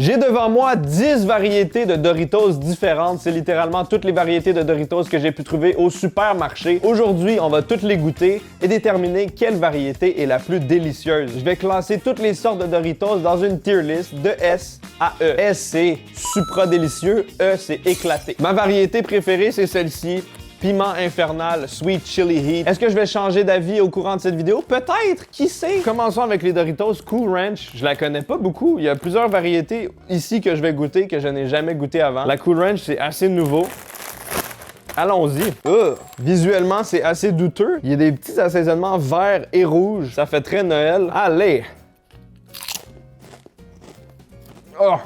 J'ai devant moi 10 variétés de Doritos différentes. C'est littéralement toutes les variétés de Doritos que j'ai pu trouver au supermarché. Aujourd'hui, on va toutes les goûter et déterminer quelle variété est la plus délicieuse. Je vais classer toutes les sortes de Doritos dans une tier list de S à E. S, c'est supra délicieux. E, c'est éclaté. Ma variété préférée, c'est celle-ci. Piment infernal, sweet chili heat. Est-ce que je vais changer d'avis au courant de cette vidéo? Peut-être, qui sait? Commençons avec les Doritos Cool Ranch. Je la connais pas beaucoup. Il y a plusieurs variétés ici que je vais goûter que je n'ai jamais goûté avant. La Cool Ranch, c'est assez nouveau. Allons-y. Visuellement, c'est assez douteux. Il y a des petits assaisonnements verts et rouges. Ça fait très Noël. Allez! Oh!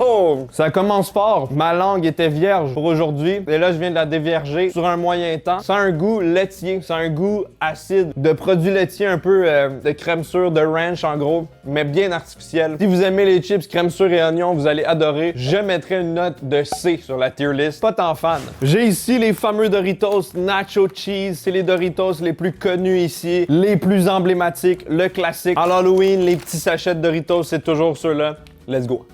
Oh! Ça commence fort. Ma langue était vierge pour aujourd'hui. Et là, je viens de la dévierger sur un moyen temps. Ça a un goût laitier. Ça a un goût acide. De produits laitiers un peu de crème sûre, de ranch en gros, mais bien artificiel. Si vous aimez les chips crème sûre et oignon, vous allez adorer. Je mettrai une note de C sur la tier list. Pas tant fan. J'ai ici les fameux Doritos Nacho Cheese. C'est les Doritos les plus connus ici. Les plus emblématiques. Le classique. À l'Halloween, les petits sachets de Doritos, c'est toujours ceux-là. Let's go.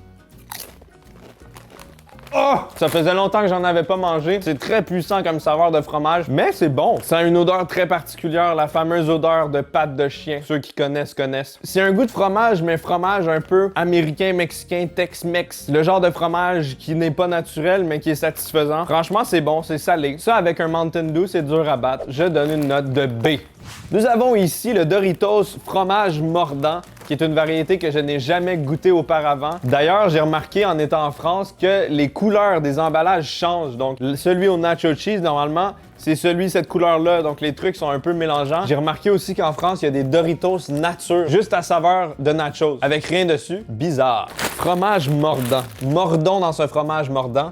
Oh! Ça faisait longtemps que j'en avais pas mangé. C'est très puissant comme saveur de fromage, mais c'est bon. Ça a une odeur très particulière, la fameuse odeur de pâte de chien. Ceux qui connaissent, connaissent. C'est un goût de fromage, mais fromage un peu américain, mexicain, Tex-Mex. Le genre de fromage qui n'est pas naturel, mais qui est satisfaisant. Franchement, c'est bon, c'est salé. Ça, avec un Mountain Dew, c'est dur à battre. Je donne une note de B. Nous avons ici le Doritos fromage mordant, qui est une variété que je n'ai jamais goûté auparavant. D'ailleurs, j'ai remarqué en étant en France que les couleurs des emballages changent. Donc, celui au Nacho Cheese, normalement, c'est cette couleur-là. Donc, les trucs sont un peu mélangeants. J'ai remarqué aussi qu'en France, il y a des Doritos nature, juste à saveur de nachos, avec rien dessus. Bizarre. Fromage mordant. Mordons dans ce fromage mordant.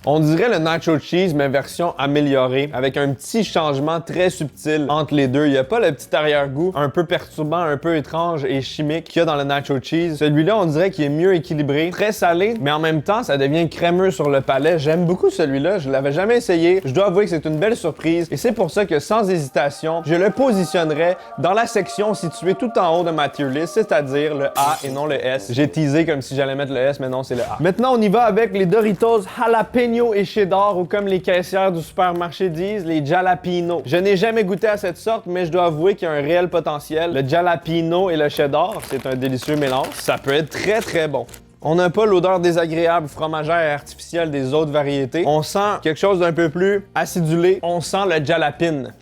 On dirait le Nacho Cheese, mais version améliorée, avec un petit changement très subtil entre les deux. Il n'y a pas le petit arrière-goût un peu perturbant, un peu étrange et chimique qu'il y a dans le Nacho Cheese. Celui-là, on dirait qu'il est mieux équilibré, très salé, mais en même temps, ça devient crémeux sur le palais. J'aime beaucoup celui-là, je l'avais jamais essayé. Je dois avouer que c'est une belle surprise, et c'est pour ça que, sans hésitation, je le positionnerai dans la section située tout en haut de ma tier list, c'est-à-dire le A et non le S. J'ai teasé comme si j'allais mettre le S, mais non, c'est le A. Maintenant, on y va avec les Doritos Jalapeno et cheddar, ou comme les caissières du supermarché disent, les Jalapeno. Je n'ai jamais goûté à cette sorte, mais je dois avouer qu'il y a un réel potentiel. Le Jalapeno et le cheddar, c'est un délicieux mélange. Ça peut être très très bon. On n'a pas l'odeur désagréable fromagère et artificielle des autres variétés. On sent quelque chose d'un peu plus acidulé. On sent le jalapine.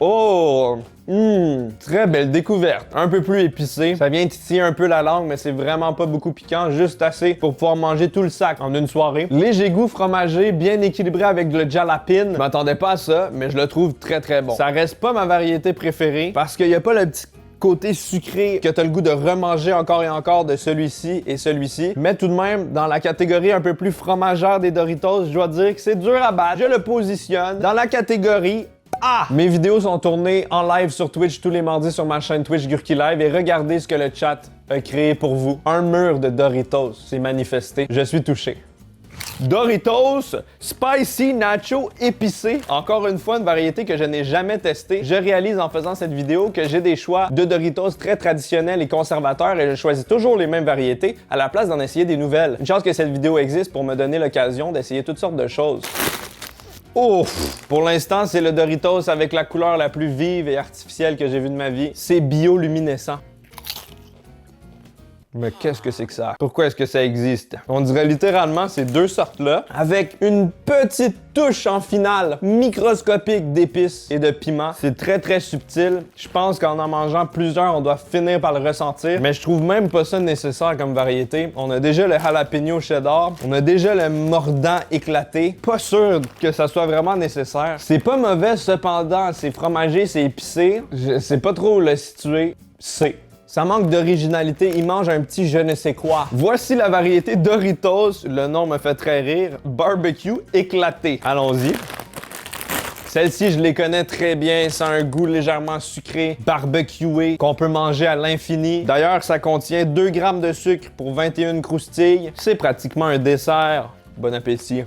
Oh! Très belle découverte. Un peu plus épicé. Ça vient titiller un peu la langue, mais c'est vraiment pas beaucoup piquant, juste assez pour pouvoir manger tout le sac en une soirée. Léger goût fromagé, bien équilibré avec le jalapine. Je m'attendais pas à ça, mais je le trouve très très bon. Ça reste pas ma variété préférée parce qu'il y a pas le petit côté sucré que t'as le goût de remanger encore et encore de celui-ci et celui-ci. Mais tout de même, dans la catégorie un peu plus fromagère des Doritos, je dois dire que c'est dur à battre. Je le positionne dans la catégorie A. Mes vidéos sont tournées en live sur Twitch tous les mardis sur ma chaîne Twitch Gurky Live, et regardez ce que le chat a créé pour vous. Un mur de Doritos s'est manifesté. Je suis touché. Doritos Spicy Nacho épicé. Encore une fois, une variété que je n'ai jamais testée. Je réalise en faisant cette vidéo que j'ai des choix de Doritos très traditionnels et conservateurs, et je choisis toujours les mêmes variétés à la place d'en essayer des nouvelles. Une chance que cette vidéo existe pour me donner l'occasion d'essayer toutes sortes de choses. Ouf! Pour l'instant, c'est le Doritos avec la couleur la plus vive et artificielle que j'ai vue de ma vie. C'est bioluminescent. Mais qu'est-ce que c'est que ça? Pourquoi est-ce que ça existe? On dirait littéralement ces deux sortes-là, avec une petite touche en finale microscopique d'épices et de piment. C'est très très subtil. Je pense qu'en mangeant plusieurs, on doit finir par le ressentir. Mais je trouve même pas ça nécessaire comme variété. On a déjà le jalapeno cheddar. On a déjà le mordant éclaté. Pas sûr que ça soit vraiment nécessaire. C'est pas mauvais cependant. C'est fromagé, c'est épicé. Je sais pas trop le situer. C'est. Ça manque d'originalité, il mange un petit je ne sais quoi. Voici la variété Doritos, le nom me fait très rire, barbecue éclaté. Allons-y. Celle-ci, je les connais très bien, ça a un goût légèrement sucré, barbecué, qu'on peut manger à l'infini. D'ailleurs, ça contient 2 grammes de sucre pour 21 croustilles. C'est pratiquement un dessert. Bon appétit.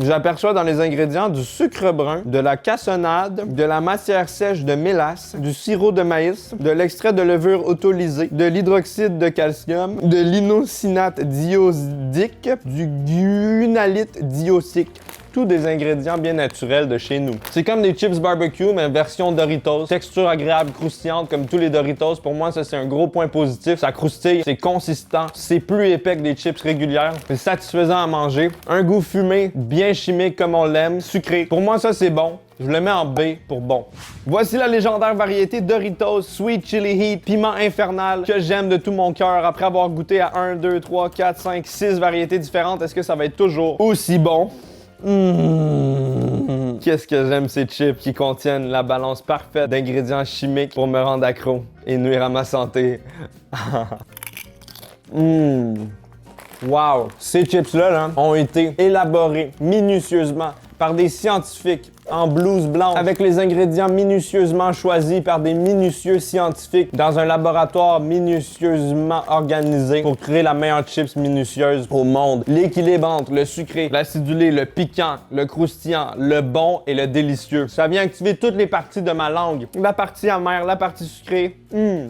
J'aperçois dans les ingrédients du sucre brun, de la cassonade, de la matière sèche de mélasse, du sirop de maïs, de l'extrait de levure autolysée, de l'hydroxyde de calcium, de l'inosinate diosidique, du guanylate diosique. Tous des ingrédients bien naturels de chez nous. C'est comme des chips barbecue, mais version Doritos. Texture agréable, croustillante comme tous les Doritos. Pour moi, ça, c'est un gros point positif. Ça croustille, c'est consistant, c'est plus épais que des chips régulières. C'est satisfaisant à manger. Un goût fumé, bien chimique comme on l'aime, sucré. Pour moi, ça, c'est bon. Je le mets en B pour bon. Voici la légendaire variété Doritos Sweet Chili Heat Piment Infernal que j'aime de tout mon cœur. Après avoir goûté à 1, 2, 3, 4, 5, 6 variétés différentes, est-ce que ça va être toujours aussi bon? Qu'est-ce que j'aime ces chips qui contiennent la balance parfaite d'ingrédients chimiques pour me rendre accro et nuire à ma santé. Wow! Ces chips-là ont été élaborés minutieusement par des scientifiques en blouse blanche avec les ingrédients minutieusement choisis par des minutieux scientifiques dans un laboratoire minutieusement organisé pour créer la meilleure chips minutieuse au monde. L'équilibre entre le sucré, l'acidulé, le piquant, le croustillant, le bon et le délicieux. Ça vient activer toutes les parties de ma langue. La partie amère, la partie sucrée.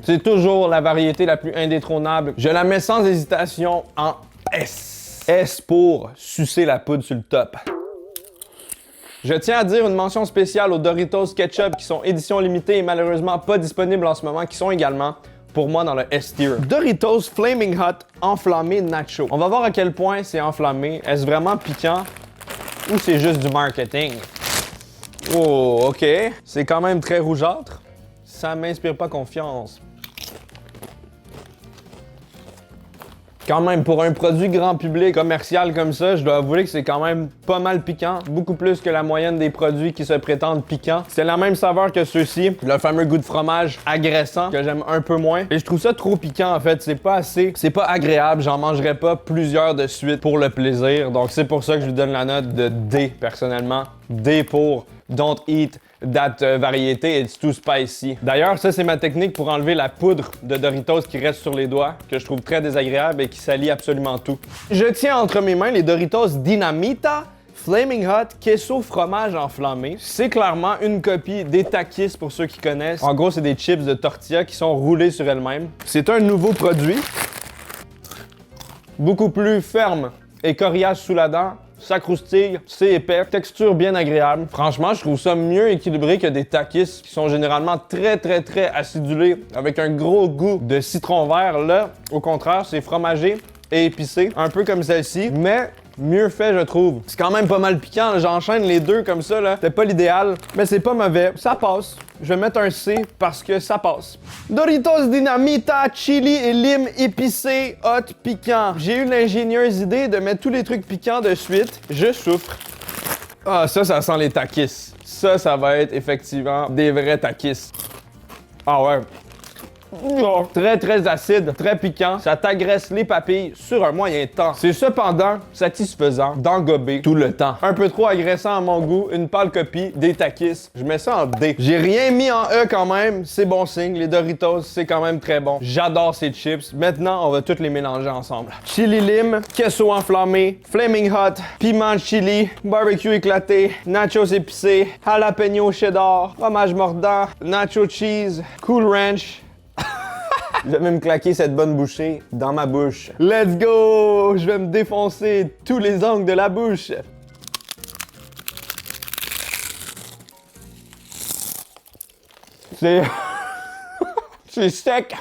C'est toujours la variété la plus indétrônable. Je la mets sans hésitation en S. S pour sucer la poudre sur le top. Je tiens à dire une mention spéciale aux Doritos Ketchup qui sont édition limitée et malheureusement pas disponibles en ce moment, qui sont également pour moi dans le S-tier. Doritos Flaming Hot enflammé nacho. On va voir à quel point c'est enflammé. Est-ce vraiment piquant ou c'est juste du marketing? Oh, ok. C'est quand même très rougeâtre. Ça m'inspire pas confiance. Quand même, pour un produit grand public commercial comme ça, je dois avouer que c'est quand même pas mal piquant, beaucoup plus que la moyenne des produits qui se prétendent piquants. C'est la même saveur que ceux-ci, le fameux goût de fromage agressant que j'aime un peu moins. Et je trouve ça trop piquant en fait, c'est pas assez, c'est pas agréable, j'en mangerai pas plusieurs de suite pour le plaisir. Donc c'est pour ça que je lui donne la note de D personnellement. D pour Don't Eat That variété, it's too spicy. D'ailleurs, ça c'est ma technique pour enlever la poudre de Doritos qui reste sur les doigts, que je trouve très désagréable et qui salit absolument tout. Je tiens entre mes mains les Doritos Dinamita Flaming Hot Queso Fromage Enflammé. C'est clairement une copie des Takis pour ceux qui connaissent. En gros, c'est des chips de tortilla qui sont roulées sur elles-mêmes. C'est un nouveau produit, beaucoup plus ferme et coriace sous la dent. Ça croustille, c'est épais, texture bien agréable. Franchement, je trouve ça mieux équilibré que des Takis qui sont généralement très acidulés avec un gros goût de citron vert. Là, au contraire, c'est fromagé et épicé, un peu comme celle-ci, mais mieux fait, je trouve. C'est quand même pas mal piquant, j'enchaîne les deux comme ça, là. C'est pas l'idéal, mais c'est pas mauvais. Ça passe. Je vais mettre un C parce que ça passe. Doritos Dinamita, chili et lime épicé, hot, piquant. J'ai eu l'ingénieuse idée de mettre tous les trucs piquants de suite. Je souffre. Ah, ça sent les Takis. Ça va être effectivement des vrais Takis. Ah ouais. Oh, très acide, très piquant. Ça t'agresse les papilles sur un moyen temps. C'est cependant satisfaisant d'engober tout le temps. Un peu trop agressant à mon goût, une pâle copie des Takis. Je mets ça en D. J'ai rien mis en E quand même, c'est bon signe. Les Doritos, c'est quand même très bon. J'adore ces chips. Maintenant, on va toutes les mélanger ensemble. Chili lime, queso enflammé, flaming hot, piment chili, barbecue éclaté, nachos épicés, jalapeno cheddar, fromage mordant, nacho cheese, cool ranch. Je vais même claquer cette bonne bouchée dans ma bouche. Let's go! Je vais me défoncer tous les angles de la bouche. C'est... c'est sec.